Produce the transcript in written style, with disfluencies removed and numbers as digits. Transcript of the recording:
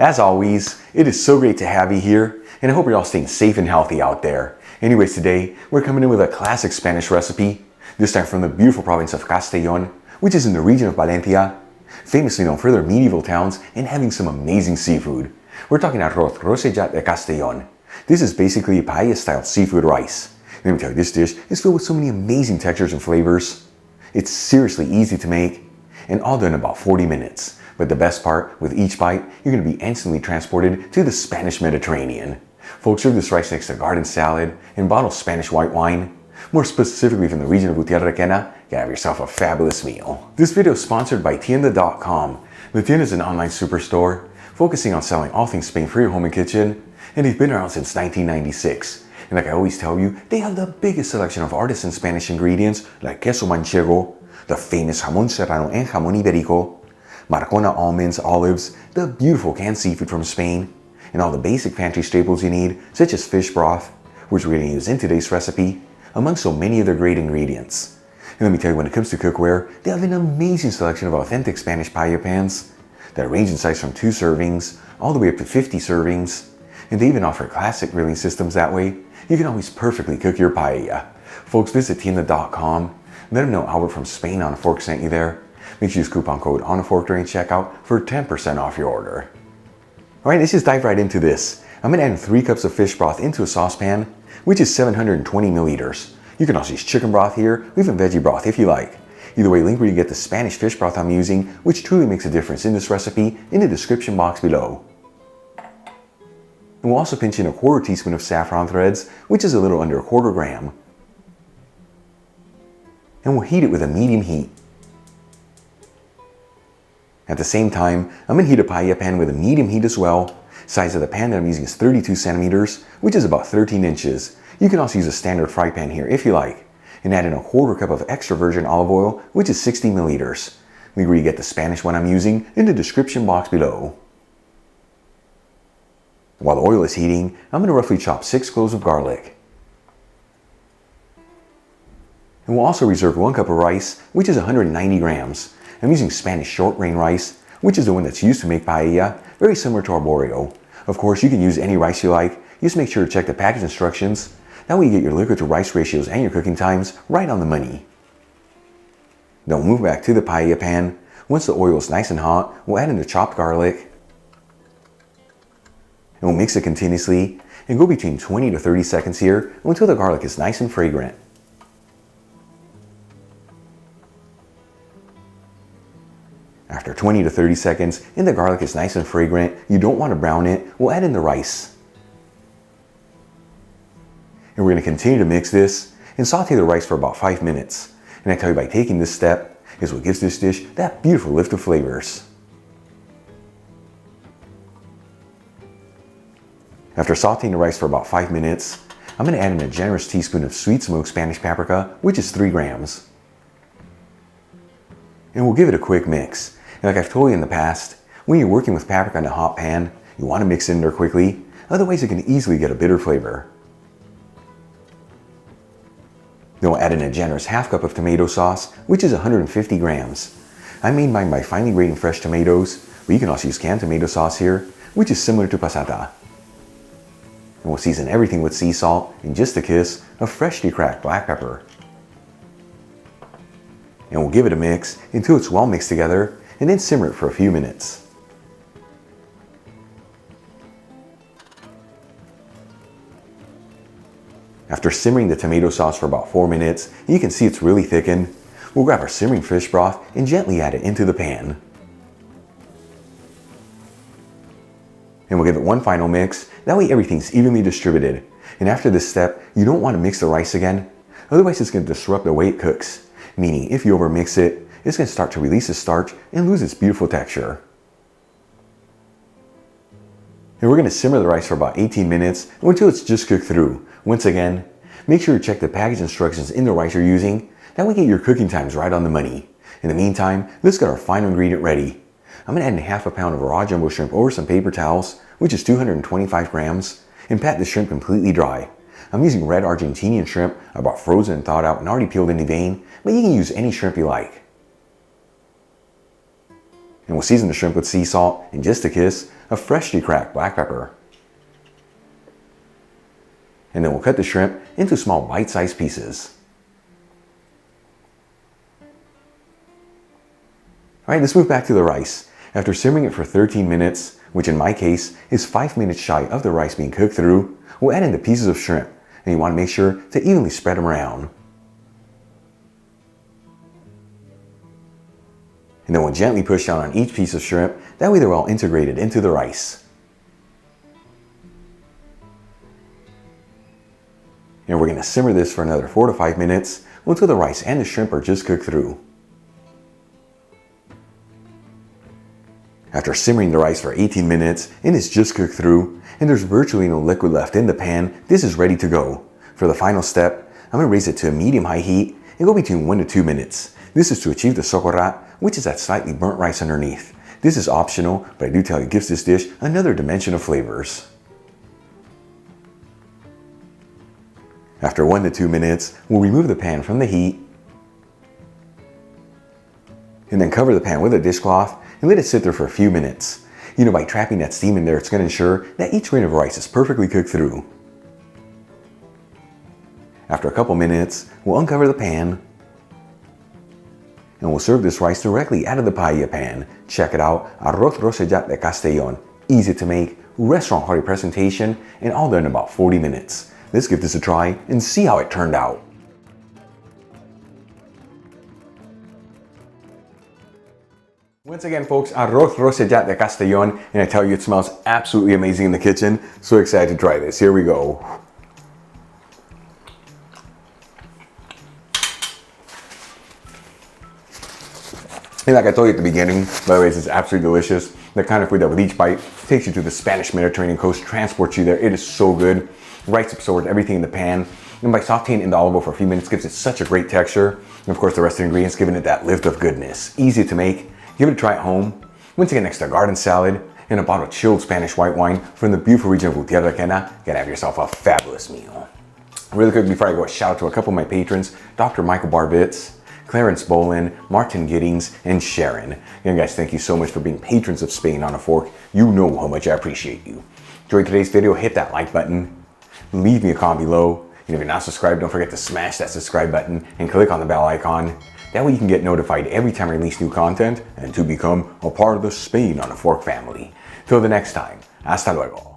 As always, it is so great to have you here, and I hope you're all staying safe and healthy out there. Anyways, today we're coming in with a classic Spanish recipe, this time from the beautiful province of Castellón, which is in the region of Valencia, famously known for their medieval towns and having some amazing seafood. We're talking Arroz Rossejat de Castellón. This is basically a paella-style seafood rice. Let me tell you, this dish is filled with so many amazing textures and flavors. It's seriously easy to make, and all done in about 40 minutes. But the best part, with each bite, you're going to be instantly transported to the Spanish Mediterranean. Folks, serve this rice next to garden salad and bottled Spanish white wine. More specifically from the region of Gutierrez-Requena, you have yourself a fabulous meal. This video is sponsored by Tienda.com. The Tienda is an online superstore focusing on selling all things Spain for your home and kitchen, and they've been around since 1996. And like I always tell you, they have the biggest selection of artisan Spanish ingredients like queso manchego, the famous jamón serrano and jamón ibérico, Marcona almonds, olives, the beautiful canned seafood from Spain, and all the basic pantry staples you need, such as fish broth, which we're going to use in today's recipe, among so many other great ingredients. And let me tell you, when it comes to cookware, they have an amazing selection of authentic Spanish paella pans that range in size from 2 servings all the way up to 50 servings. And they even offer classic grilling systems that way you can always perfectly cook your paella. Folks, visit Tienda.com. Let them know Albert from Spain on a Fork sent you there. Make sure you use coupon code on a fork during checkout for 10% off your order. Alright, let's just dive right into this. I'm going to add 3 cups of fish broth into a saucepan, which is 720 milliliters. You can also use chicken broth here, or even veggie broth if you like. Either way, link where you get the Spanish fish broth I'm using, which truly makes a difference in this recipe, in the description box below. And we'll also pinch in a 1/4 teaspoon of saffron threads, which is a little under 1/4 gram. And we'll heat it with a medium heat. At the same time, I'm going to heat a paella pan with a medium heat as well. Size of the pan that I'm using is 32 centimeters, which is about 13 inches. You can also use a standard fry pan here if you like. And add in a 1/4 cup of extra virgin olive oil, which is 60 milliliters. Leave where you get the Spanish one I'm using in the description box below. While the oil is heating, I'm going to roughly chop 6 cloves of garlic. And we'll also reserve 1 cup of rice, which is 190 grams. I'm using Spanish short grain rice, which is the one that's used to make paella, very similar to arborio. Of course, you can use any rice you like. Just make sure to check the package instructions. That way you get your liquid to rice ratios and your cooking times right on the money. Then we'll move back to the paella pan. Once the oil is nice and hot, we'll add in the chopped garlic. And we'll mix it continuously and go between 20 to 30 seconds here until the garlic is nice and fragrant. After 20 to 30 seconds and the garlic is nice and fragrant, you don't want to brown it, we'll add in the rice. And we're going to continue to mix this and saute the rice for about 5 minutes. And I tell you, by taking this step is what gives this dish that beautiful lift of flavors. After sauteing the rice for about 5 minutes, I'm going to add in a generous teaspoon of sweet smoked Spanish paprika, which is 3 grams. And we'll give it a quick mix. And like I've told you in the past, when you're working with paprika in a hot pan, you want to mix it in there quickly, otherwise it can easily get a bitter flavor. Then we'll add in a generous 1/2 cup of tomato sauce, which is 150 grams. I made mine by finely grating fresh tomatoes, but you can also use canned tomato sauce here, which is similar to passata. And we'll season everything with sea salt and just a kiss of freshly cracked black pepper. And we'll give it a mix until it's well mixed together, and then simmer it for a few minutes. After simmering the tomato sauce for about 4 minutes, you can see it's really thickened. We'll grab our simmering fish broth and gently add it into the pan. And we'll give it one final mix, that way everything's evenly distributed. And after this step, you don't want to mix the rice again, otherwise it's going to disrupt the way it cooks. Meaning, if you overmix it, it's going to start to release its starch and lose its beautiful texture. And we're going to simmer the rice for about 18 minutes until it's just cooked through. Once again, make sure to check the package instructions in the rice you're using. That way you get your cooking times right on the money. In the meantime, let's get our final ingredient ready. I'm going to add in 1/2 pound of raw jumbo shrimp over some paper towels, which is 225 grams, and pat the shrimp completely dry. I'm using red Argentinian shrimp I bought frozen and thawed out and already peeled in the vein, but you can use any shrimp you like. And we'll season the shrimp with sea salt and just a kiss of freshly cracked black pepper. And then we'll cut the shrimp into small bite-sized pieces. Alright, let's move back to the rice. After simmering it for 13 minutes, which in my case is 5 minutes shy of the rice being cooked through, we'll add in the pieces of shrimp, and you want to make sure to evenly spread them around. And then we'll gently push down on each piece of shrimp, that way they're all integrated into the rice. And we're going to simmer this for another 4 to 5 minutes until the rice and the shrimp are just cooked through. After simmering the rice for 18 minutes and it's just cooked through and there's virtually no liquid left in the pan, this is ready to go. For the final step, I'm going to raise it to a medium-high heat and go between 1 to 2 minutes. This is to achieve the socorat, which is that slightly burnt rice underneath. This is optional, but I do tell you it gives this dish another dimension of flavors. After 1 to 2 minutes, we'll remove the pan from the heat and then cover the pan with a dishcloth and let it sit there for a few minutes. You know, by trapping that steam in there, it's going to ensure that each grain of rice is perfectly cooked through. After a couple minutes, we'll uncover the pan and we'll serve this rice directly out of the paella pan. Check it out, Arroz Rossejat de Castellón. Easy to make, restaurant-quality presentation, and all done in about 40 minutes. Let's give this a try and see how it turned out. Once again, folks, Arroz Rossejat de Castellón, and I tell you, it smells absolutely amazing in the kitchen. So excited to try this. Here we go. And like I told you at the beginning, by the way, this is absolutely delicious. The kind of food that with each bite takes you to the Spanish Mediterranean coast, transports you there. It is so good. Rice absorbs everything in the pan, and by sauteing in the olive oil for a few minutes gives it such a great texture. And of course, the rest of the ingredients giving it that lift of goodness. Easy to make. Give it a try at home. Once again, next to a garden salad and a bottle of chilled Spanish white wine from the beautiful region of Gutiérrez, gonna have yourself a fabulous meal. Really quick before I go, a shout out to a couple of my patrons, Dr. Michael Barbitz, Clarence Bolin, Martin Giddings, and Sharon. Again, guys, thank you so much for being patrons of Spain on a Fork. You know how much I appreciate you. Enjoyed today's video, hit that like button, leave me a comment below. And if you're not subscribed, don't forget to smash that subscribe button and click on the bell icon. That way you can get notified every time I release new content and to become a part of the Spain on a Fork family. Till the next time, hasta luego.